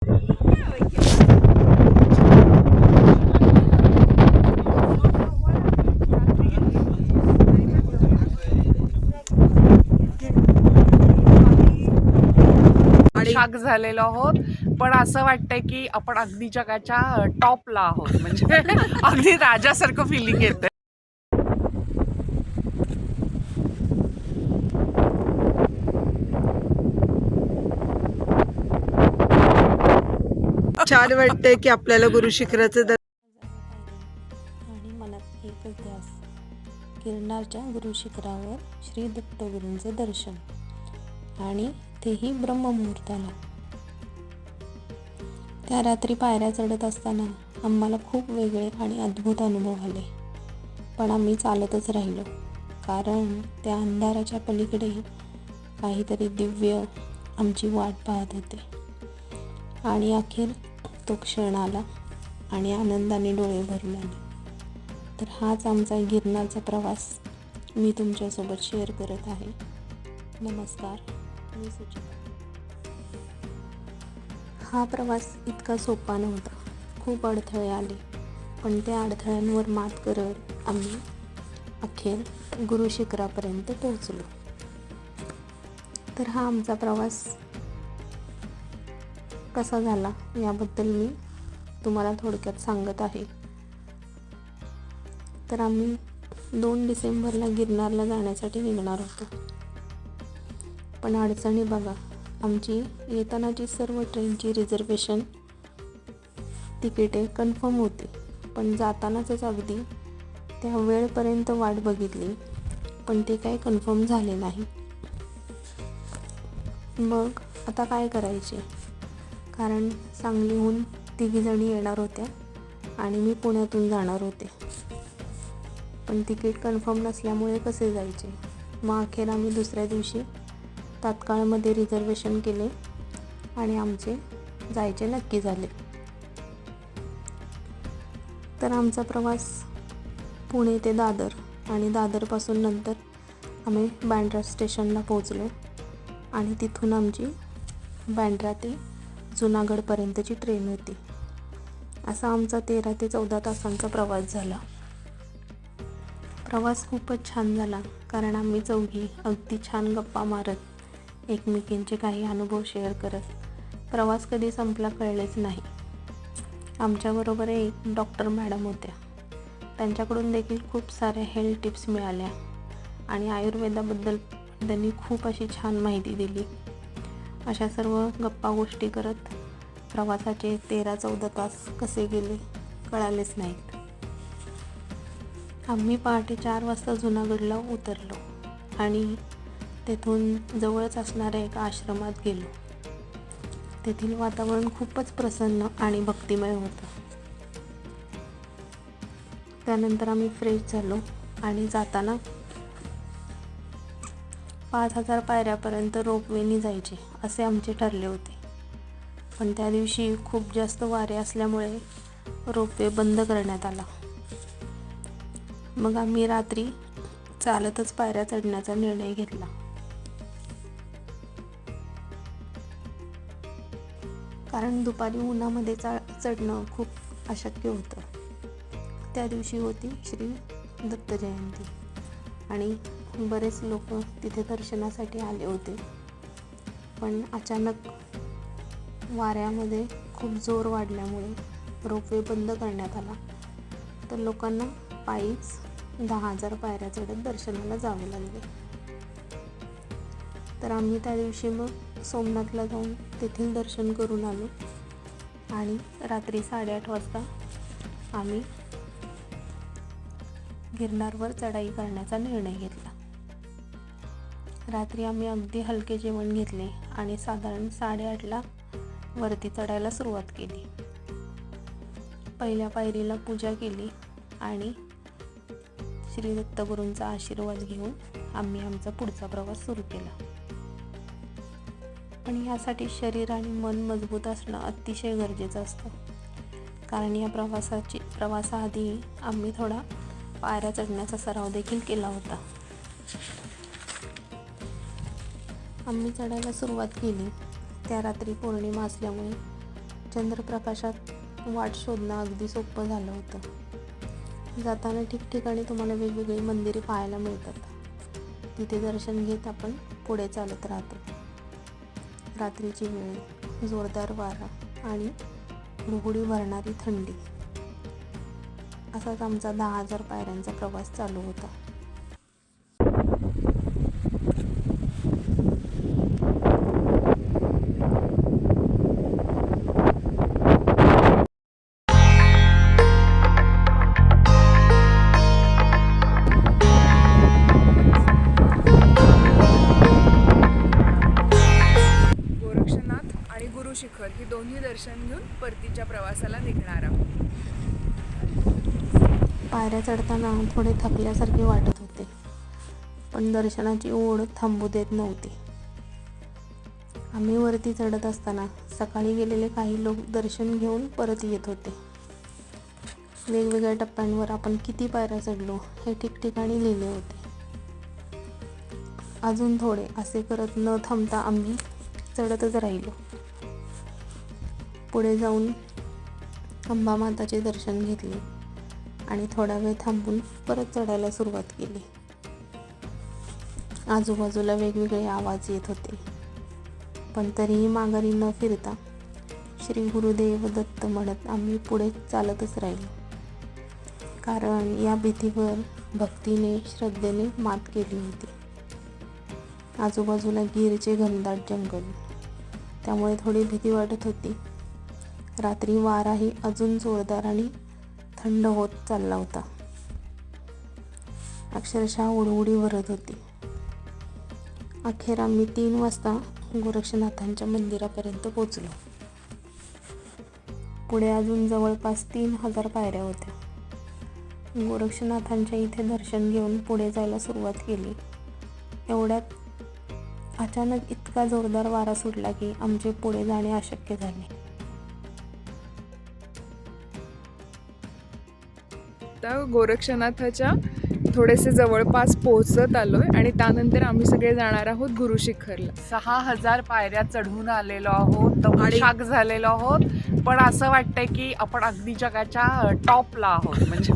शाक झालेलो आहोत, पण असं वाटतंय की आपण अगदी जगाच्या टॉपला आहोत. म्हणजे अगदी राजासारखं फिलिंग येतंय. छान वाटतंय की आपल्याला गुरु शिखराचं आणि मनात एकच ध्यास, गिरनारच्या गुरु शिखरावर श्री दत्तगुरूंचे दर्शन, आणि तेही ब्रह्ममुहूर्ताला. त्या रात्री पायऱ्या चढत असताना आम्हाला खूप वेगळे आणि अद्भुत अनुभव आले. पण आम्ही चालतच राहिलो, कारण त्या अंधाराच्या पलीकडे काहीतरी दिव्य आमची वाट पाहत होते. आणि अखेर तो क्षण आला आणि आनंदाने डोळे भरून आले. तर हाच आमचा गिरनारचा प्रवास मी तुमच्यासोबत शेअर करत आहे. नमस्कार, मी सुचिता. हा प्रवास इतका सोपा नव्हता. खूप अडथळे आले, पण त्या अडथळ्यांवर मात करत आम्ही अखेर गुरु शिखरापर्यंत पोहोचलो. तर हा आमचा प्रवास कसा झाला याबद्दल मी तुम्हाला थोडक्यात सांगत आहे. तर आम्ही 2 डिसेंबरला गिरनारला जाण्यासाठी निघणार होतो. पण अडचणी बघा, आमची येतानाची सर्व ट्रेनची रिझर्वेशन तिकिटे कन्फर्म होती, पण जातानाच अगदी त्या वेळपर्यंत वाट बघितली, पण ते काही कन्फर्म झाले नाही. मग आता काय करायचे, कारण सांगलीहून 3 जणी येणार होत्या आणि मी पुण्यातून जाणार होते. पण तिकीट कन्फर्म नसल्यामुळे कसे जायचे. मग अखेर आम्ही दुसऱ्या दिवशी तात्काळमध्ये रिझर्वेशन केले आणि आमचे जायचे नक्की झाले. तर आमचा प्रवास पुणे ते दादर, आणि दादरपासून नंतर आम्ही बँड्रा स्टेशनला पोहोचलो आणि तिथून आमची बँड्रा ते जुनागडपर्यंतची ट्रेन होती. असा आमचा 13 ते 14 तासांचा प्रवास झाला. प्रवास खूपच छान झाला, कारण आम्ही चौघी अगदी छान गप्पा मारत, एकमेकींचे काही अनुभव शेअर करत प्रवास कधी संपला कळलेच नाही. आमच्याबरोबर एक डॉक्टर मॅडम होत्या. त्यांच्याकडून देखील खूप साऱ्या हेल्थ टिप्स मिळाल्या आणि आयुर्वेदाबद्दल त्यांनी खूप अशी छान माहिती दिली. अशा सर्व गप्पा गोष्टी करत प्रवासाचे 13-14 तास कसे गेले कळालेच नाहीत. आम्ही पहाटे 4 वाजता जुनागडला उतरलो आणि तेथून जवळच असणाऱ्या एका आश्रमात गेलो. तेथील वातावरण खूपच प्रसन्न आणि भक्तिमय होतं. त्यानंतर आम्ही फ्रेश झालो आणि जाताना 5000 पायऱ्यापर्यंत रोपवेने जायचे असे आमचे ठरले होते. पण त्या दिवशी खूप जास्त वारे असल्यामुळे रोपवे बंद करण्यात आला. मग आम्ही रात्री चालतच पायऱ्या चढण्याचा निर्णय घेतला. कारण दुपारी उन्हामध्ये चढणं खूप अशक्य होतं. त्या दिवशी होती श्री दत्त जयंती आणि बरेच लोक तिथे दर्शनासाठी आले होते. पण अचानक वाऱ्यामध्ये खूप जोर वाढल्यामुळे रोपवे बंद करण्यात आला. तर लोकांना पायीच 10,000 पायऱ्या चढत दर्शनाला जावे लागले. तर आम्ही त्या दिवशी मग सोमनाथला जाऊन तेथील दर्शन करून आलो आणि रात्री 8:30 वाजता आम्ही गिरनारवर चढाई करण्याचा निर्णय घेतला. रात्री आम्ही अगदी हलके जेवण घेतले आणि साधारण 8:30ला वरती चढायला सुरुवात केली. पहिल्या पायरीला पूजा केली आणि श्री दत्तगुरूंचा आशीर्वाद घेऊन आम्ही आमचा पुढचा प्रवास सुरू केला. पण यासाठी शरीर आणि मन मजबूत असणं अतिशय गरजेचं असतं. कारण या प्रवासाआधी आम्ही थोडा पायऱ्या चढण्याचा सराव देखील केला होता. आम्ही चढायला सुरुवात केली. त्या रात्री पौर्णिमा असल्यामुळे चंद्रप्रकाशात वाट शोधणं अगदी सोपं झालं होतं. जाताना ठिकठिकाणी तुम्हाला वेगवेगळी मंदिरे पाहायला मिळतात. तिथे दर्शन घेत आपण पुढे चालत राहतो. रात्रीची वेळ, जोरदार वारा आणि हुडहुडी भरणारी थंडी, असाच आमचा 10,000 पायऱ्यांचा प्रवास चालू होता. गोरक्षनाथ आणि गुरुशिखर ही दोन्ही दर्शन घेऊन परतीच्या प्रवासाला निघणार आहोत. पायऱ्या चढताना थोडे थकल्यासारखे वाटत होते, पण दर्शनाची ओढ थांबू देत नव्हती. आम्ही वरती चढत असताना सकाळी गेलेले काही लोक दर्शन घेऊन परत येत होते. वेगवेगळ्या टप्प्यांवर आपण किती पायऱ्या चढलो हे ठिकठिकाणी लिहिले होते. अजून थोडे असे करत न थांबता आम्ही चढतच राहिलो. पुढे जाऊन अंबा माताचे दर्शन घेतले आणि थोडा वेळ थांबून परत चढायला सुरुवात केली. आजूबाजूला वेगवेगळे आवाज येत होते, पण तरीही माघारी न फिरता श्री गुरुदेव दत्त म्हणत आम्ही पुढे चालतच राहिलो. कारण या भीतीवर भक्तीने, श्रद्धेने मात केली होती. आजूबाजूला गिरचे घनदाट जंगल, त्यामुळे थोडी भीती वाटत होती. रात्री वाराही अजून जोरदार आणि थंड होत चालला होता. अक्षरशः हुडहुडी भरत होती. अखेर आम्ही 3 वाजता गोरक्षनाथांच्या मंदिरापर्यंत पोचलो. पुढे अजून जवळपास 3,000 पायऱ्या होत्या. गोरक्षनाथांच्या इथे दर्शन घेऊन पुढे जायला सुरुवात केली. एवढ्यात अचानक इतका जोरदार वारा सुटला की आमचे पुढे जाणे अशक्य झाले. आता गोरक्षनाथाच्या थोडेसे जवळपास पोहोचत आलोय आणि त्यानंतर आम्ही सगळे जाणार आहोत गुरुशिखरला. 6,000 पायऱ्या चढून आलेलो आहोत, दमछाक झालेलो आहोत, पण असं वाटतंय की आपण अगदी जगाच्या टॉपला आहोत. म्हणजे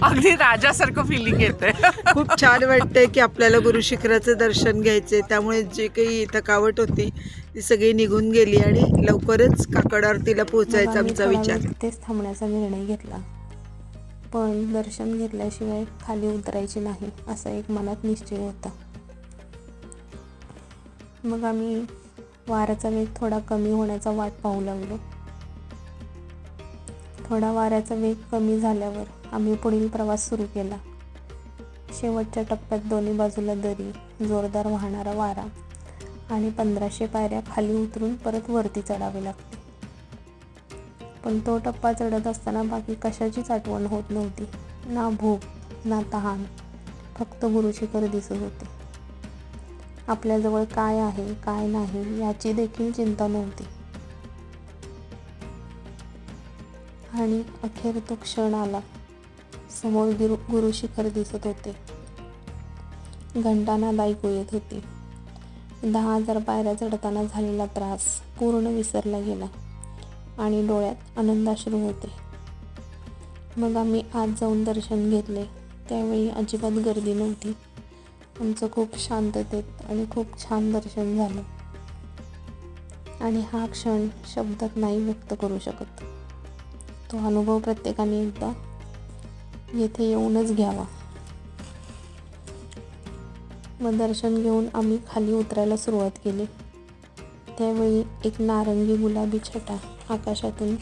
अगदी राजासारखं फिलिंग येते. खूप छान वाटतंय की आपल्याला गुरुशिखराचं दर्शन घ्यायचे. त्यामुळे जे काही थकावट होती ती सगळी निघून गेली आणि लवकरच काकड आरतीला पोहोचायचा आमचा विचार. तिथेच थांबण्याचा निर्णय घेतला, पण दर्शन घेतल्याशिवाय खाली उतरायचे नाही असा एक मनात निश्चय होता. मग आम्ही वाऱ्याचा वेग थोडा कमी होण्याचा वाट पाहू लागलो. थोडा वाऱ्याचा वेग कमी झाल्यावर आम्ही पुढील प्रवास सुरू केला. शेवटच्या टप्प्यात दोन्ही बाजूला दरी, जोरदार वाहणारा वारा आणि 1500 पायऱ्या खाली उतरून परत वरती चढावे लागते. पण तो टप्पा चढत असताना बाकी कशाचीच आठवण होत नव्हती. ना भूक, ना तहान, फक्त गुरुशिखर दिसत होते. आपल्याजवळ काय आहे, काय नाही याची देखील चिंता नव्हती. आणि अखेर तो क्षण आला. समोर गुरुशिखर दिसत होते. घंटानाद ऐकू येत होती. 10,000 पायऱ्या चढताना झालेला त्रास पूर्ण विसरला गेला आणि डोळ्यात आनंदाश्रू होते. मग आम्ही आत जाऊन दर्शन घेतले. त्यावेळी अजिबात गर्दी नव्हती. आमचं खूप शांततेत आणि खूप छान दर्शन झालं. आणि हा क्षण शब्दात नाही व्यक्त करू शकत. तो अनुभव प्रत्येकाने एकदा येथे येऊनच घ्यावा. मग दर्शन घेऊन आम्ही खाली उतरायला सुरुवात केली. त्यावेळी एक नारंगी गुलाबी छटा आकाशातून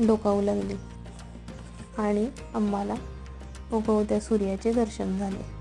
डोकावू लागली आणि आम्हाला उगवत्या सूर्याचे दर्शन झाले.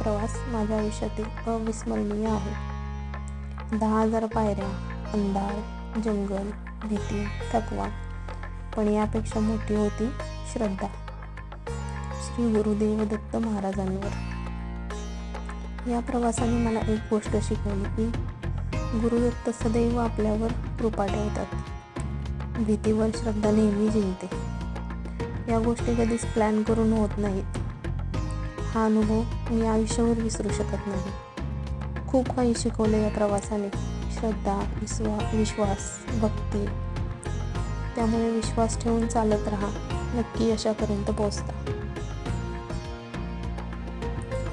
प्रवास माझ्या आयुष्यातील अविस्मरणीय आहे. 10,000 पायऱ्या, अंधार, जंगल, भीती, थकवा, पण यापेक्षा मोठी होती श्रद्धा श्री गुरुदेव दत्त महाराजांवर. या प्रवासाने मला एक गोष्ट शिकवली की गुरुदत्त सदैव आपल्यावर कृपा ठेवतात. भीतीवर श्रद्धा नेहमी जिंकते. या गोष्टी कधीच प्लॅन करून होत नाहीत. हा अनुभव मी आयुष्यावर विसरू शकत नाही. खूप काही शिकवले या प्रवासाने. श्रद्धा, विश्वास, भक्ती. त्यामुळे विश्वास ठेवून चालत राहा, नक्की यशापर्यंत पोहोचता.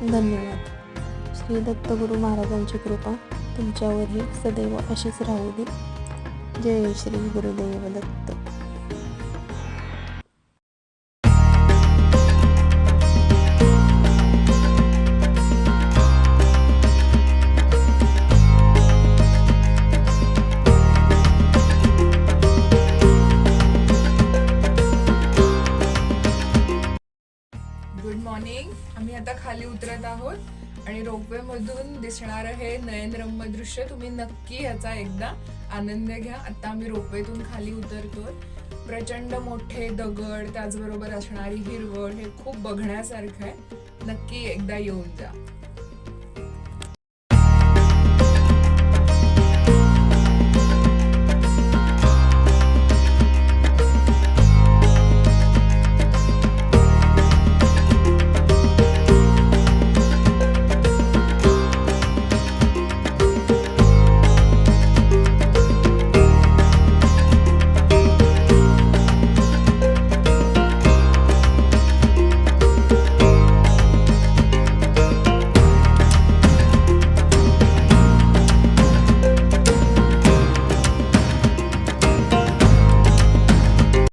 धन्यवाद. श्री दत्तगुरु महाराजांची कृपा तुमच्यावरही सदैव अशीच राहू दे. जय श्री गुरुदेव दत्त. Good morning. आम्ही आता खाली उतरत आहोत आणि रोपवे मधून दिसणारं हे नयनरम्य दृश्य तुम्ही नक्की याचा एकदा आनंद घ्या. आता आम्ही रोपवेतून खाली उतरतोय. प्रचंड मोठे दगड, त्याचबरोबर असणारी हिरवळ, हे खूप बघण्यासारखं आहे. नक्की एकदा येऊन जा.